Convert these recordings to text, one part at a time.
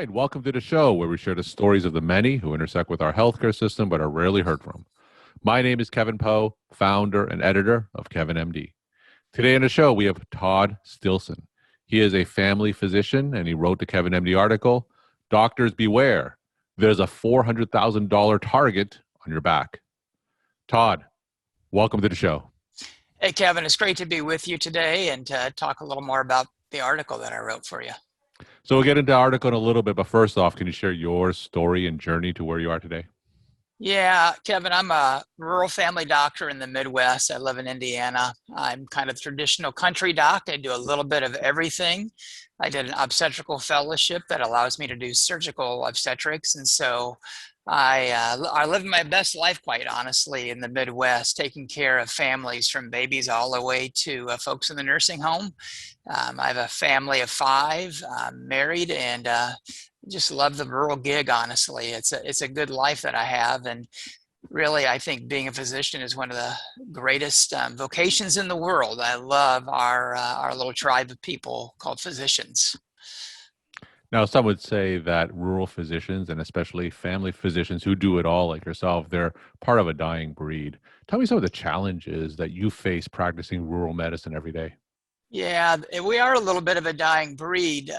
right, welcome to the show where we share the stories of the many who intersect with our healthcare system but are rarely heard from. My name is Kevin Poe, founder and editor of Kevin MD. Today on the show, we have Tod Stillson. He is a family physician and he wrote the Kevin MD article, Doctors Beware, there's a $400,000 target on your back. Tod, welcome to the show. Hey, Kevin, it's great to be with you today and to talk a little more about the article that I wrote for you. So we'll get into the article in a little bit, but first off, can you share your story and journey to where you are today? Yeah, Kevin, I'm a rural family doctor in the Midwest. I live in Indiana. I'm kind of traditional country doc. I do a little bit of everything. I did an obstetrical fellowship that allows me to do surgical obstetrics. And so I live my best life, quite honestly, in the Midwest, taking care of families from babies all the way to folks in the nursing home. I have a family of 5, married, and just love the rural gig. Honestly, it's a good life that I have, and really, I think being a physician is one of the greatest vocations in the world. I love our little tribe of people called physicians. Now, some would say that rural physicians and especially family physicians who do it all like yourself, they're part of a dying breed. Tell me some of the challenges that you face practicing rural medicine every day. Yeah, we are a little bit of a dying breed.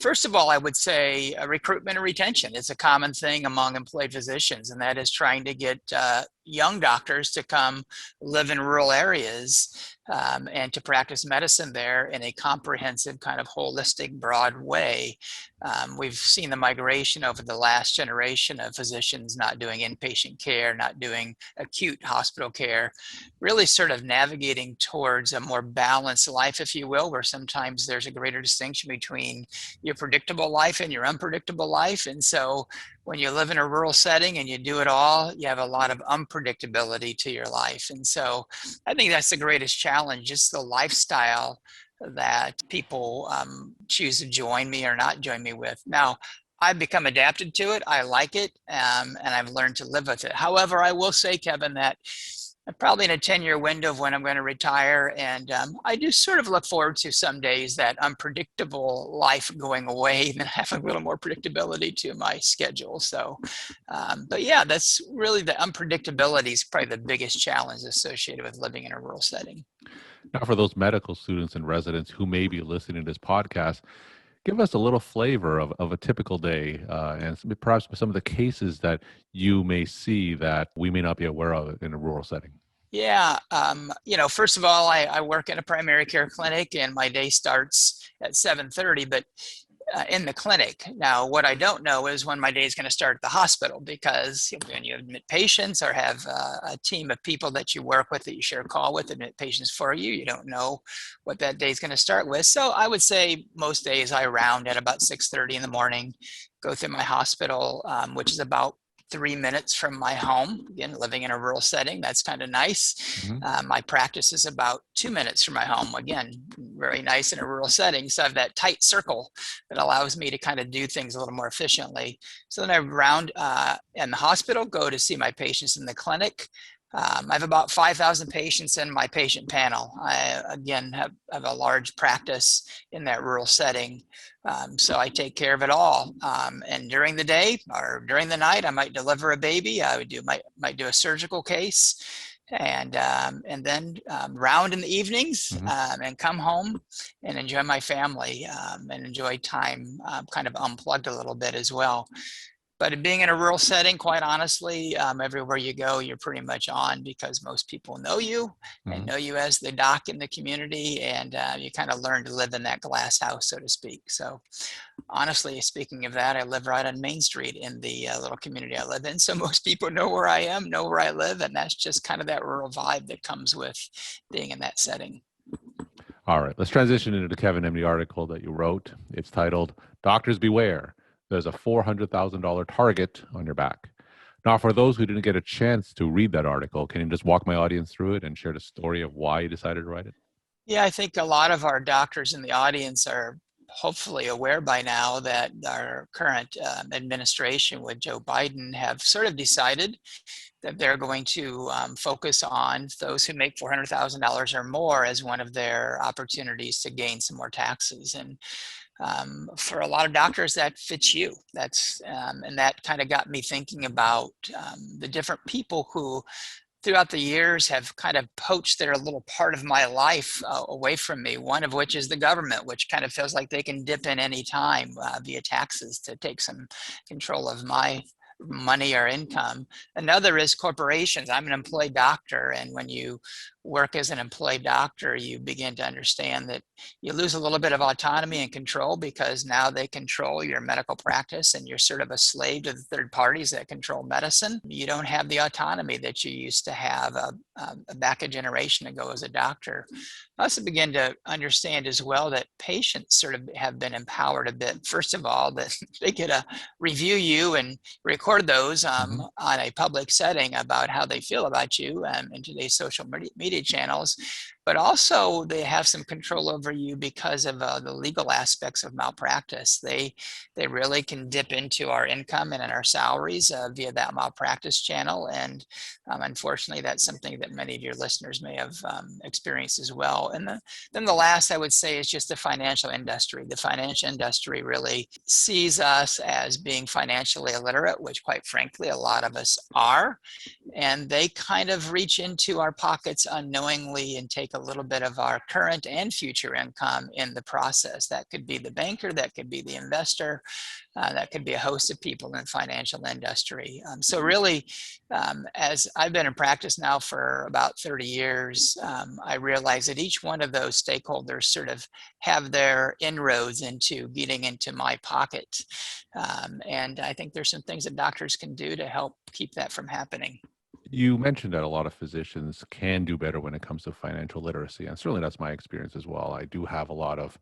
First of all, I would say recruitment and retention is a common thing among employed physicians, and that is trying to get young doctors to come live in rural areas and to practice medicine there in a comprehensive, kind of holistic, broad way. We've seen the migration over the last generation of physicians not doing inpatient care, not doing acute hospital care, really sort of navigating towards a more balanced life, if you will, where sometimes there's a greater distinction between your predictable life and your unpredictable life. And so when you live in a rural setting and you do it all, you have a lot of unpredictability to your life. And so I think that's the greatest challenge, just the lifestyle that people choose to join me or not join me with. Now, I've become adapted to it. I like it, and I've learned to live with it. However, I will say, Kevin, that I'm probably in a 10-year window of when I'm going to retire. And I do sort of look forward to some days that unpredictable life going away and having a little more predictability to my schedule. So, but yeah, that's really the unpredictability is probably the biggest challenge associated with living in a rural setting. Now, for those medical students and residents who may be listening to this podcast, give us a little flavor of a typical day and perhaps some of the cases that you may see that we may not be aware of in a rural setting. Yeah, first of all, I work in a primary care clinic and my day starts at 7:30, but in the clinic. Now, what I don't know is when my day is going to start at the hospital, because when you admit patients or have a team of people that you work with that you share a call with admit patients for you, you don't know what that day is going to start with. So I would say most days I round at about 6:30 in the morning, go through my hospital, which is about 3 minutes from my home. Again, living in a rural setting, that's kind of nice. My practice is about 2 minutes from my home. Again, very nice in a rural setting. So I have that tight circle that allows me to kind of do things a little more efficiently. So then I round in the hospital, go to see my patients in the clinic. I have about 5,000 patients in my patient panel. I, again, have a large practice in that rural setting. So I take care of it all. And during the day or during the night, I might deliver a baby. I would might do a surgical case, and then round in the evenings and come home and enjoy my family and enjoy time kind of unplugged a little bit as well. But being in a rural setting, quite honestly, everywhere you go, you're pretty much on because most people know you and know you as the doc in the community, and you kind of learn to live in that glass house, so to speak. So honestly, speaking of that, I live right on Main Street in the little community I live in. So most people know where I am, know where I live, and that's just kind of that rural vibe that comes with being in that setting. All right, let's transition into the Kevin MD article that you wrote. It's titled, Doctors Beware, there's a $400,000 target on your back. Now, for those who didn't get a chance to read that article, can you just walk my audience through it and share the story of why you decided to write it? Yeah, I think a lot of our doctors in the audience are hopefully aware by now that our current administration with Joe Biden have sort of decided that they're going to focus on those who make $400,000 or more as one of their opportunities to gain some more taxes. And For a lot of doctors, that fits you. And that kind of got me thinking about the different people who throughout the years have kind of poached their little part of my life away from me, one of which is the government, which kind of feels like they can dip in any time via taxes to take some control of my money or income. Another is corporations. I'm an employed doctor, and when you work as an employed doctor, you begin to understand that you lose a little bit of autonomy and control because now they control your medical practice and you're sort of a slave to the third parties that control medicine. You don't have the autonomy that you used to have back a generation ago as a doctor. I also begin to understand as well that patients sort of have been empowered a bit. First of all, that they get to review you and record those on a public setting about how they feel about you in today's social media channels, but also they have some control over you because of the legal aspects of malpractice. They really can dip into our income and in our salaries via that malpractice channel. And unfortunately, that's something that many of your listeners may have experienced as well. And then the last I would say is just the financial industry. The financial industry really sees us as being financially illiterate, which quite frankly, a lot of us are. And they kind of reach into our pockets unknowingly and take a little bit of our current and future income in the process. That could be the banker, that could be the investor, that could be a host of people in the financial industry. So really, as I've been in practice now for about 30 years, I realize that each one of those stakeholders sort of have their inroads into getting into my pocket. And I think there's some things that doctors can do to help keep that from happening. You mentioned that a lot of physicians can do better when it comes to financial literacy, and certainly that's my experience as well. I do have a lot of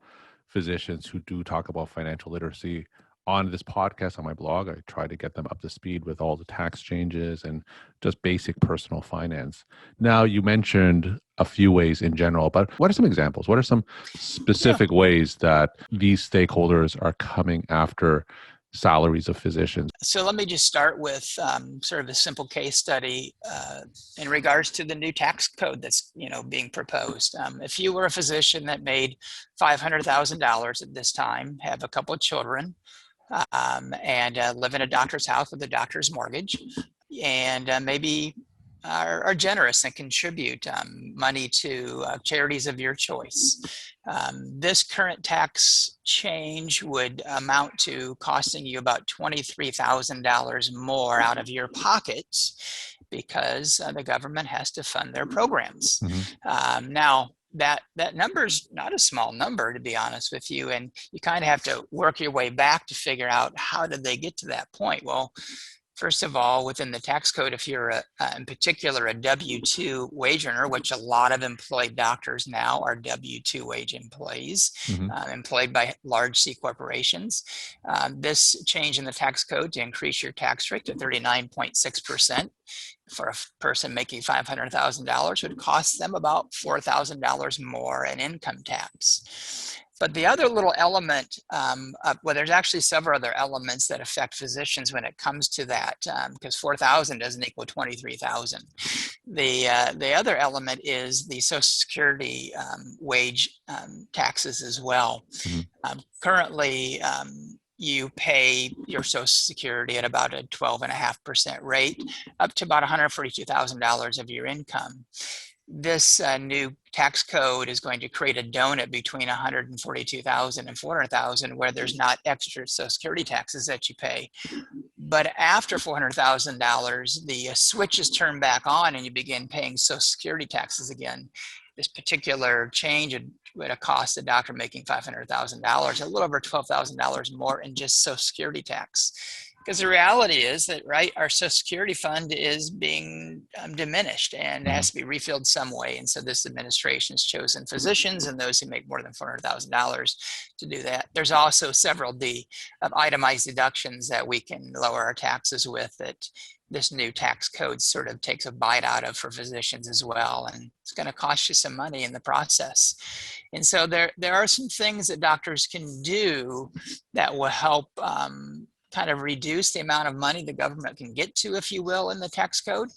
physicians who do talk about financial literacy on this podcast, on my blog. I try to get them up to speed with all the tax changes and just basic personal finance. Now, you mentioned a few ways in general, but what are some examples? What are some specific ways that these stakeholders are coming after salaries of physicians? So let me just start with sort of a simple case study in regards to the new tax code that's being proposed. If you were a physician that made $500,000 at this time, have a couple of children, and live in a doctor's house with a doctor's mortgage, and maybe are generous and contribute money to charities of your choice. This current tax change would amount to costing you about $23,000 more out of your pockets because the government has to fund their programs. Now, that number is not a small number, to be honest with you, and you kind of have to work your way back to figure out how did they get to that point. Well, first of all, within the tax code, if you're in particular a W-2 wage earner, which a lot of employed doctors now are W-2 wage employees, employed by large C corporations, this change in the tax code to increase your tax rate to 39.6% for a person making $500,000 would cost them about $4,000 more in income tax. But the other little element, well, there's actually several other elements that affect physicians when it comes to that, because 4,000 doesn't equal 23,000. The other element is the Social Security wage taxes as well. Currently, you pay your Social Security at about a 12.5% rate, up to about $142,000 of your income. This new tax code is going to create a donut between $142,000 and $400,000 where there's not extra Social Security taxes that you pay. But after $400,000, the switch is turned back on and you begin paying Social Security taxes again. This particular change would have cost a doctor making $500,000, a little over $12,000 more in just Social Security tax. Because the reality is that, right, our Social Security fund is being diminished and it has to be refilled some way. And so this administration has chosen physicians and those who make more than $400,000 to do that. There's also several itemized deductions that we can lower our taxes with that this new tax code sort of takes a bite out of for physicians as well. And it's going to cost you some money in the process. And so there are some things that doctors can do that will help kind of reduce the amount of money the government can get to, if you will, in the tax code.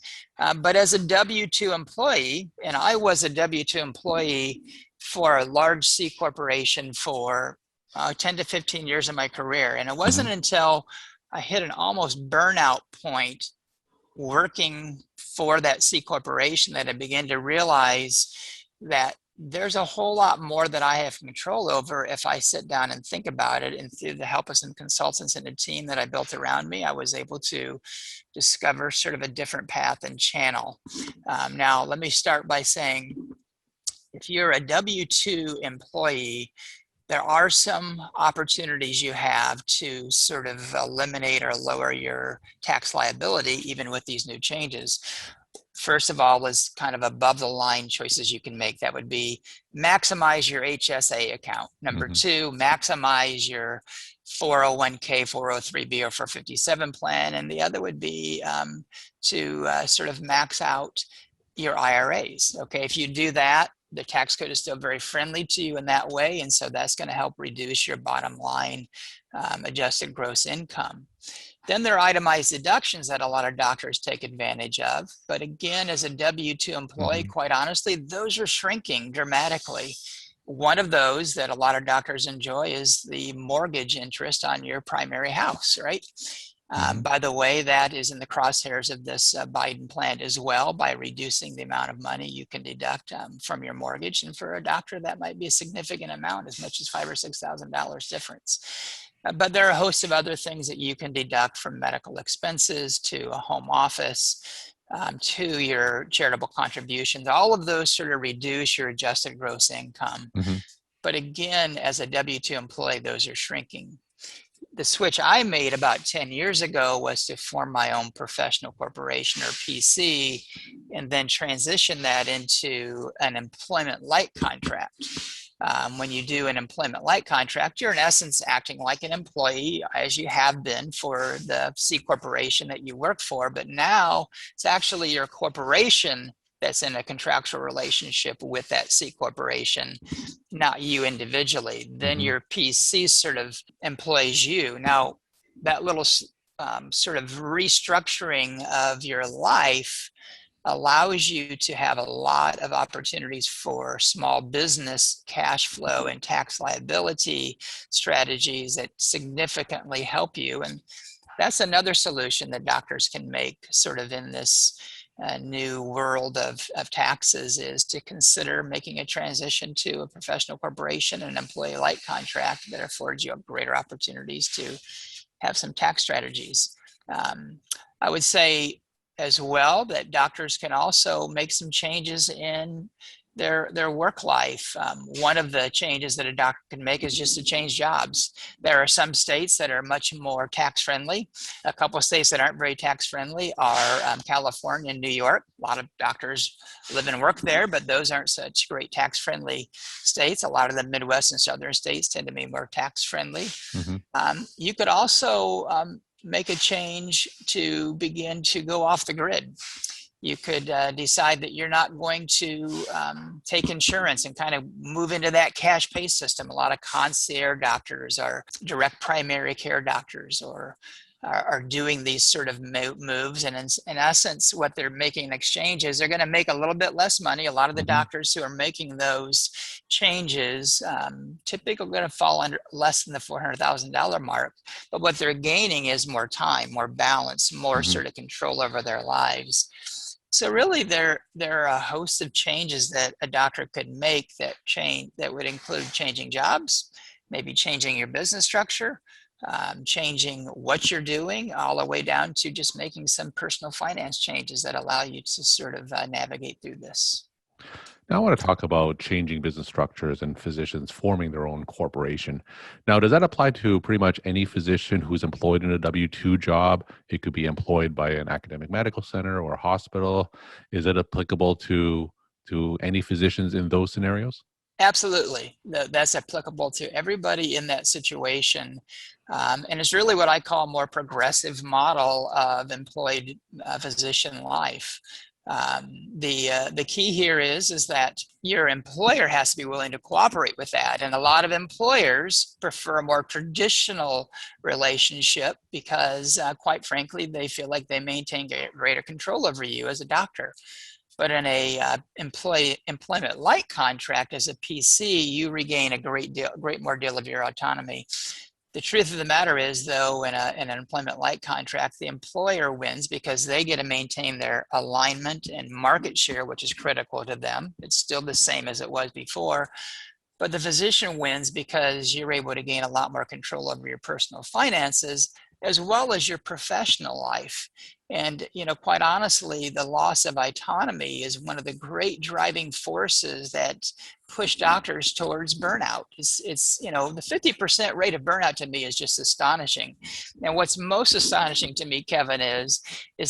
But as a W-2 employee, and I was a W-2 employee for a large C corporation for 10 to 15 years of my career. And it Mm-hmm. wasn't until I hit an almost burnout point working for that C corporation that I began to realize that there's a whole lot more that I have control over if I sit down and think about it. And through the help of some consultants and a team that I built around me, I was able to discover sort of a different path and channel. Now, let me start by saying, if you're a W-2 employee, there are some opportunities you have to sort of eliminate or lower your tax liability, even with these new changes. First of all, was kind of above the line choices you can make. That would be maximize your HSA account. Number Mm-hmm. two, maximize your 401k, 403b, or 457 plan. And the other would be to sort of max out your IRAs. Okay, if you do that, the tax code is still very friendly to you in that way. And so that's going to help reduce your bottom line adjusted gross income. Then there are itemized deductions that a lot of doctors take advantage of. But again, as a W-2 employee, Mm-hmm. quite honestly, those are shrinking dramatically. One of those that a lot of doctors enjoy is the mortgage interest on your primary house, right? Mm-hmm. By the way, that is in the crosshairs of this Biden plan as well, by reducing the amount of money you can deduct from your mortgage. And for a doctor, that might be a significant amount, as much as $5,000 or $6,000 difference. But there are a host of other things that you can deduct, from medical expenses to a home office to your charitable contributions. All of those sort of reduce your adjusted gross income. Mm-hmm. But again, as a W-2 employee, those are shrinking. The switch I made about 10 years ago was to form my own professional corporation, or PC, and then transition that into an employment-like contract. When you do an employment-like contract, you're in essence acting like an employee, as you have been for the C corporation that you work for, but now it's actually your corporation that's in a contractual relationship with that C corporation, not you individually. Then Mm-hmm. your PC sort of employs you. Now, that little sort of restructuring of your life allows you to have a lot of opportunities for small business cash flow and tax liability strategies that significantly help you. And that's another solution that doctors can make sort of in this new world of taxes, is to consider making a transition to a professional corporation and an employee-like contract that affords you greater opportunities to have some tax strategies. I would say as well that doctors can also make some changes in their work life. One of the changes that a doctor can make is just to change jobs. There are some states that are much more tax friendly. A couple of states that aren't very tax friendly are California and New York. A lot of doctors live and work there, but those aren't such great tax friendly states. A lot of the Midwest and Southern states tend to be more tax friendly. Mm-hmm. You could also make a change to begin to go off the grid. You could decide that you're not going to take insurance and kind of move into that cash pay system. A lot of concierge doctors are direct primary care doctors, or are doing these sort of moves. And in essence, what they're making in exchange is they're going to make a little bit less money. A lot of the Mm-hmm. doctors who are making those changes typically are going to fall under less than the $400,000 mark. But what they're gaining is more time, more balance, more Mm-hmm. sort of control over their lives. So really, there are a host of changes that a doctor could make that would include changing jobs, maybe changing your business structure, changing what you're doing, all the way down to just making some personal finance changes that allow you to sort of navigate through this. Now, I want to talk about changing business structures and physicians forming their own corporation. Now, does that apply to pretty much any physician who's employed in a W-2 job? It could be employed by an academic medical center or a hospital. Is it applicable to any physicians in those scenarios? Absolutely. That's applicable to everybody in that situation. And it's really what I call a more progressive model of employed physician life. The key here is that your employer has to be willing to cooperate with that. And a lot of employers prefer a more traditional relationship because, quite frankly, they feel like they maintain greater control over you as a doctor. But in a employment-like contract as a PC, you regain a great more deal of your autonomy. The truth of the matter is, though, in an employment-like contract, the employer wins because they get to maintain their alignment and market share, which is critical to them. It's still the same as it was before. But the physician wins because you're able to gain a lot more control over your personal finances as well as your professional life. And, quite honestly, the loss of autonomy is one of the great driving forces that push doctors towards burnout. It's the 50% rate of burnout to me is just astonishing. And what's most astonishing to me, Kevin, is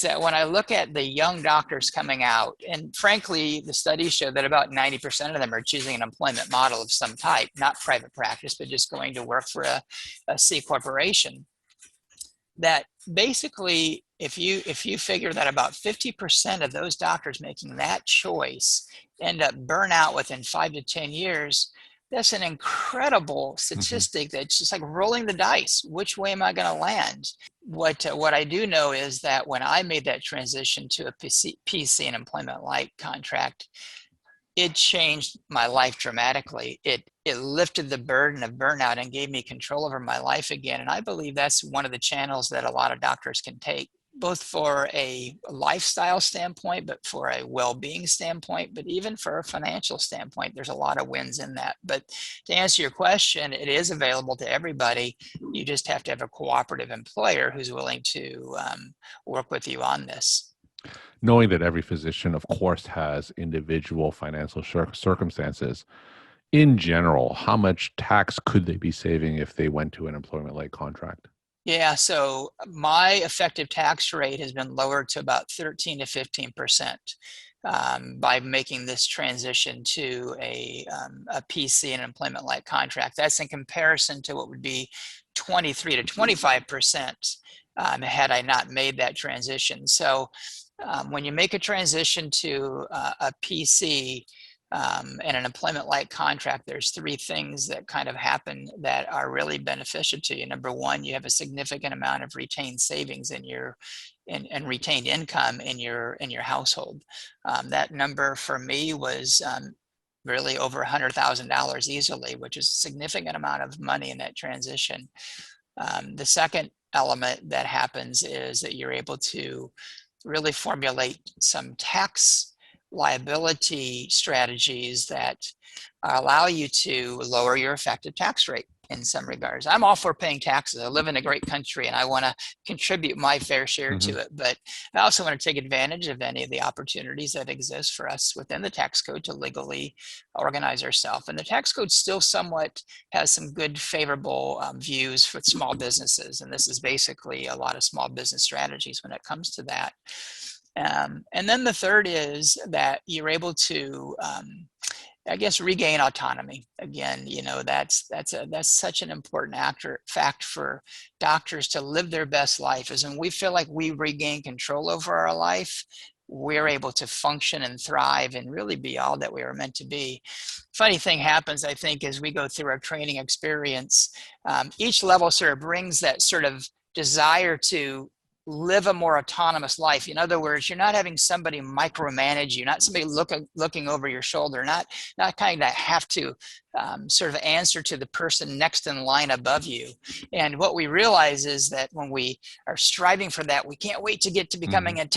that when I look at the young doctors coming out, and frankly, the studies show that about 90% of them are choosing an employment model of some type, not private practice, but just going to work for a C corporation. That basically, if you figure that about 50% of those doctors making that choice end up burn out within 5 to 10 years, that's an incredible statistic. That's just like rolling the dice. Which way am I going to land? What I do know is that when I made that transition to a PC and employment-like contract, it changed my life dramatically. It lifted the burden of burnout and gave me control over my life again. And I believe that's one of the channels that a lot of doctors can take, both for a lifestyle standpoint, but for a well-being standpoint, but even for a financial standpoint. There's a lot of wins in that. But to answer your question, it is available to everybody. You just have to have a cooperative employer who's willing to work with you on this. Knowing that every physician, of course, has individual financial circumstances, in general, how much tax could they be saving if they went to an employment-like contract? Yeah, so my effective tax rate has been lowered to about 13 to 15% by making this transition to a PC and employment-like contract. That's in comparison to what would be 23 to 25% had I not made that transition. So when you make a transition to a PC and an employment-like contract, there's 3 things that kind of happen that are really beneficial to you. Number one, you have a significant amount of retained savings in your and retained income in your household. That number for me was really over $100,000 easily, which is a significant amount of money in that transition. The second element that happens is that you're able to really formulate some tax liability strategies that allow you to lower your effective tax rate in some regards. I'm all for paying taxes. I live in a great country and I want to contribute my fair share to it, but I also want to take advantage of any of the opportunities that exist for us within the tax code to legally organize ourselves. And the tax code still somewhat has some good favorable views for small businesses. And this is basically a lot of small business strategies when it comes to that. And then the third is that you're able to, regain autonomy. Again, that's such an important fact for doctors to live their best life, is when we feel like we regain control over our life, we're able to function and thrive and really be all that we were meant to be. Funny thing happens, I think, as we go through our training experience, each level sort of brings that sort of desire to live a more autonomous life. In other words, you're not having somebody micromanage you, not somebody looking over your shoulder, not kind of have to sort of answer to the person next in line above you. And what we realize is that when we are striving for that, we can't wait to get to becoming an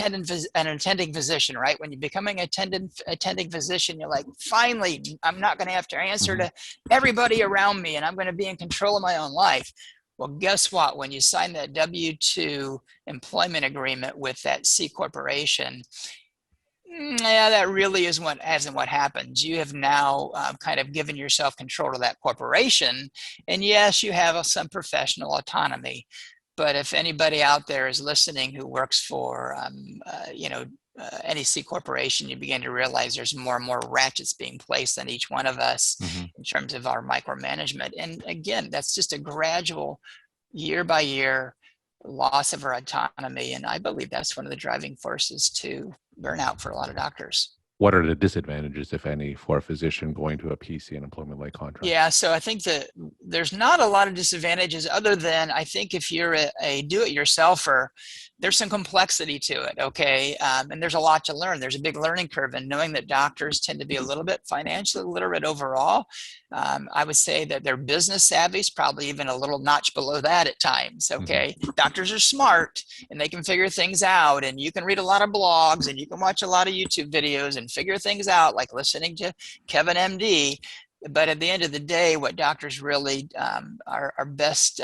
attending physician, right? When you're becoming attending physician, you're like, finally, I'm not going to have to answer to everybody around me, and I'm going to be in control of my own life. Well, guess what? When you sign that W-2 employment agreement with that C corporation, that really isn't what happens. You have now kind of given yourself control of that corporation. And yes, you have some professional autonomy. But if anybody out there is listening who works for, any C corporation, you begin to realize there's more and more ratchets being placed on each one of us in terms of our micromanagement. And again, that's just a gradual, year by year loss of our autonomy. And I believe that's one of the driving forces to burnout for a lot of doctors. What are the disadvantages, if any, for a physician going to a PC and employment-like contract? Yeah, so I think that there's not a lot of disadvantages other than, I think if you're a do-it-yourselfer, there's some complexity to it, okay? And there's a lot to learn. There's a big learning curve, and knowing that doctors tend to be a little bit financially literate overall, I would say that their business savvy is probably even a little notch below that at times, okay? Doctors are smart, and they can figure things out, and you can read a lot of blogs, and you can watch a lot of YouTube videos and figure things out, like listening to Kevin MD. But at the end of the day, what doctors really are best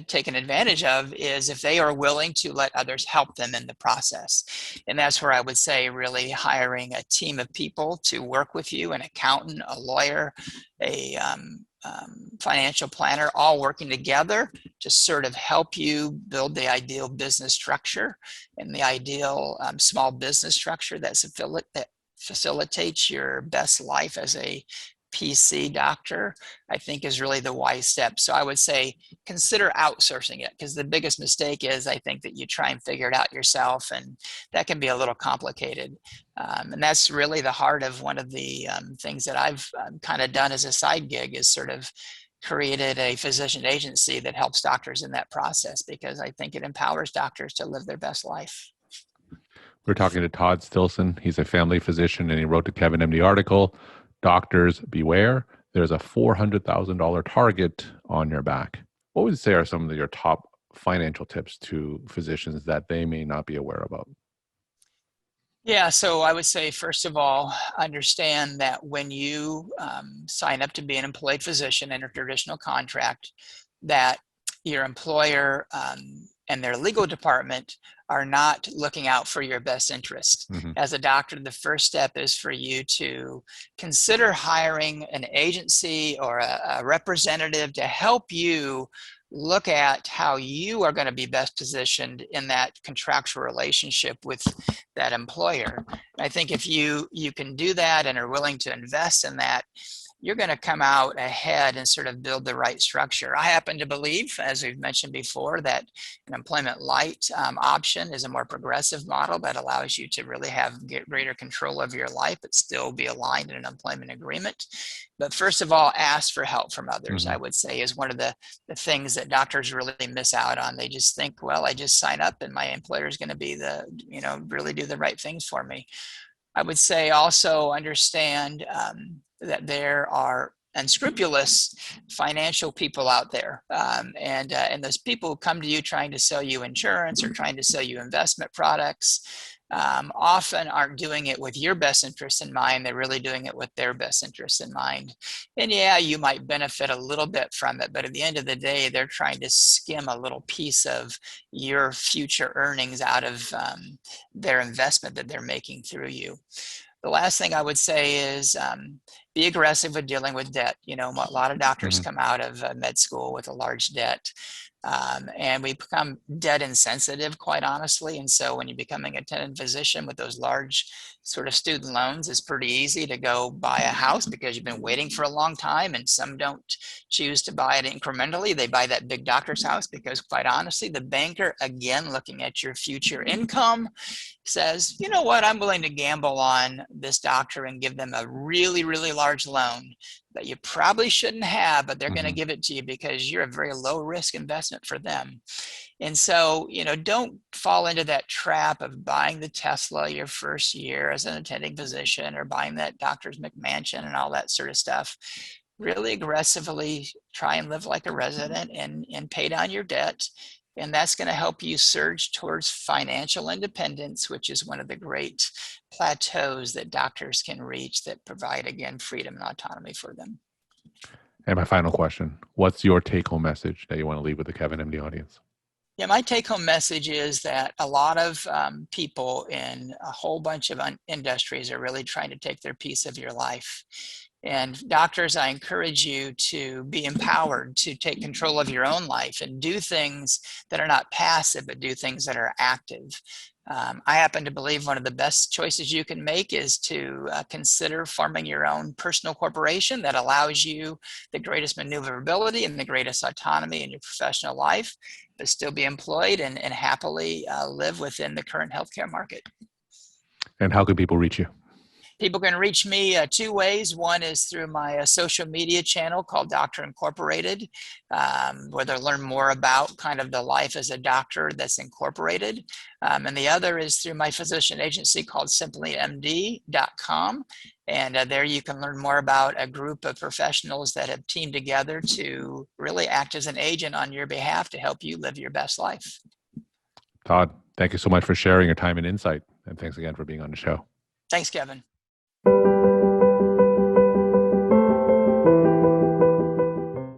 taken advantage of is if they are willing to let others help them in the process. And that's where I would say really hiring a team of people to work with you, an accountant, a lawyer, a financial planner, all working together to sort of help you build the ideal business structure and the ideal small business structure that facilitates your best life as a PC doctor, I think is really the wise step. So I would say consider outsourcing it, because the biggest mistake is I think that you try and figure it out yourself, and that can be a little complicated. And that's really the heart of one of the things that I've kind of done as a side gig, is sort of created a physician agency that helps doctors in that process, because I think it empowers doctors to live their best life. We're talking to Tod Stillson. He's a family physician, and he wrote the Kevin MD article, Doctors Beware. There's a $400,000 target on your back. What would you say are some of your top financial tips to physicians that they may not be aware about? Yeah, so I would say, first of all, understand that when you sign up to be an employed physician in a traditional contract, that your employer and their legal department are not looking out for your best interest. As a doctor, the first step is for you to consider hiring an agency or a representative to help you look at how you are going to be best positioned in that contractual relationship with that employer. And I think if you can do that and are willing to invest in that, you're going to come out ahead and sort of build the right structure. I happen to believe, as we've mentioned before, that an employment light option is a more progressive model that allows you to really get greater control of your life, but still be aligned in an employment agreement. But first of all, ask for help from others, I would say, is one of the things that doctors really miss out on. They just think, well, I just sign up and my employer is going to be really do the right things for me. I would say also understand that there are unscrupulous financial people out there. And those people who come to you trying to sell you insurance or trying to sell you investment products often aren't doing it with your best interest in mind. They're really doing it with their best interest in mind. And yeah, you might benefit a little bit from it, but at the end of the day, they're trying to skim a little piece of your future earnings out of their investment that they're making through you. The last thing I would say is be aggressive with dealing with debt. A lot of doctors come out of med school with a large debt. And we become debt insensitive, quite honestly. And so when you're becoming a attending physician with those large sort of student loans, it's pretty easy to go buy a house because you've been waiting for a long time. And some don't choose to buy it incrementally. They buy that big doctor's house because, quite honestly, the banker, again, looking at your future income, says, you know what, I'm willing to gamble on this doctor and give them a really, really large loan that you probably shouldn't have, but they're going to give it to you because you're a very low risk investment for them. And so, don't fall into that trap of buying the Tesla your first year as an attending physician, or buying that doctor's McMansion and all that sort of stuff. Really aggressively try and live like a resident and pay down your debt. And that's going to help you surge towards financial independence, which is one of the great plateaus that doctors can reach that provide, again, freedom and autonomy for them. And my final question, what's your take-home message that you want to leave with the Kevin MD audience? Yeah, my take-home message is that a lot of people in a whole bunch of industries are really trying to take their piece of your life. And doctors, I encourage you to be empowered to take control of your own life and do things that are not passive, but do things that are active. I happen to believe one of the best choices you can make is to consider forming your own personal corporation that allows you the greatest maneuverability and the greatest autonomy in your professional life, but still be employed and happily live within the current healthcare market. And how can people reach you? People can reach me two ways. One is through my social media channel called Doctor Incorporated, where they'll learn more about kind of the life as a doctor that's incorporated. And the other is through my physician agency called simplymd.com. And there you can learn more about a group of professionals that have teamed together to really act as an agent on your behalf to help you live your best life. Tod, thank you so much for sharing your time and insight. And thanks again for being on the show. Thanks, Kevin.